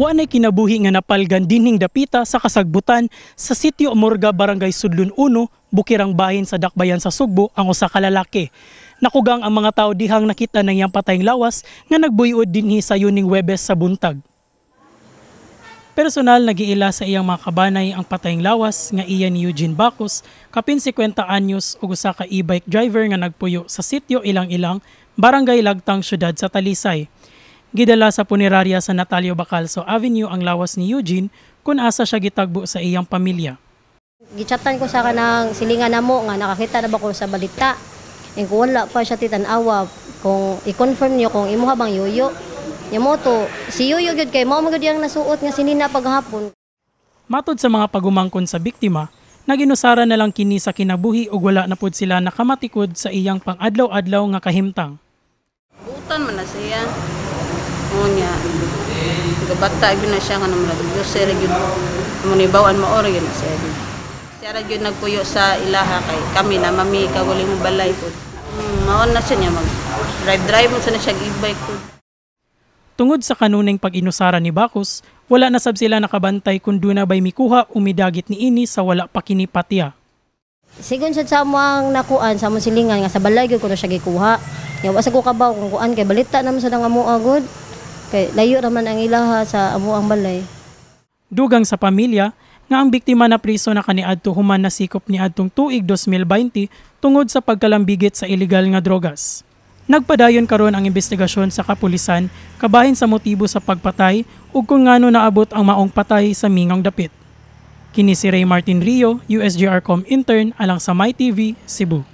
Wa nay kinabuhi nga napalgan dinhing dapita sa kasagbutan sa Sitio Morga, Barangay Sudlon 1, Bukirang Bahin sa Dakbayan sa Sugbo ang usa ka lalaki. Nakugang ang mga tao dihang nakita ng iyang patayng lawas nga nagbuyod dinhi sa yuning Webes sa buntag. Personal nagiila sa iyang mga kabanay ang patayng lawas nga iya ni Eugene Bacos, kapin 50 anyos ug usa ka e-bike driver nga nagpuyo sa Sitio Ilang-Ilang, Barangay Lagtang, Syudad sa Talisay. Gidala sa punerarya sa Natalio Bacalso Avenue ang lawas ni Eugene kung asa siya gitagbo sa iyang pamilya. Gichatan ko sa kanang silingan namo nga nakakita na ba ko sa balita. Kung wala pa siya titanawa, kung i-confirm niyo kung imo habang yoyo. Yamo to, si yoyo gyud kay mao magud yang nasuot nga sinina paghapon. Matod sa mga pagumangkon sa biktima, naginusara na lang kini sa kinabuhi ug wala na pud sila nakamatikod sa iyang pang-adlaw-adlaw nga kahimtang. Butan man na siya. Ngonya. Gabata gyud na siya nga namrag. Yose ra gyud. Munibawan maoro gyud na siya. Siya ra gyud nagpuyo sa ilaha kay kami na mami kawali mo balay pud. Maon na siya niya mag drive mo sa na siya e-bike pud. Tungod sa kanuneng pag-inusara ni Bacos, wala na sab sila nakabantay kung duna bay mikuha o midagit ni ini sa wala pa kini patiya. Sigon sad sa among nakuan sa among silingan nga sa balay gyud kuno siya gikuha. Nya wa sa ko kabaw kung kuan kay balita naman sa nang amo agud. Kay layo raman ang ilaha sa amo ang balay. Dugang sa pamilya nga ang biktima na priso na kaniadto human nasikop ni adtong tuig 2020 tungod sa pagkalambigit sa ilegal nga drogas. Nagpadayon karon ang investigasyon sa kapulisan kabahin sa motibo sa pagpatay ug kung ngano naabot ang maong patay sa mingong dapit. Kini si Ray Martin Rio, USGRcom intern alang sa MyTV, Cebu.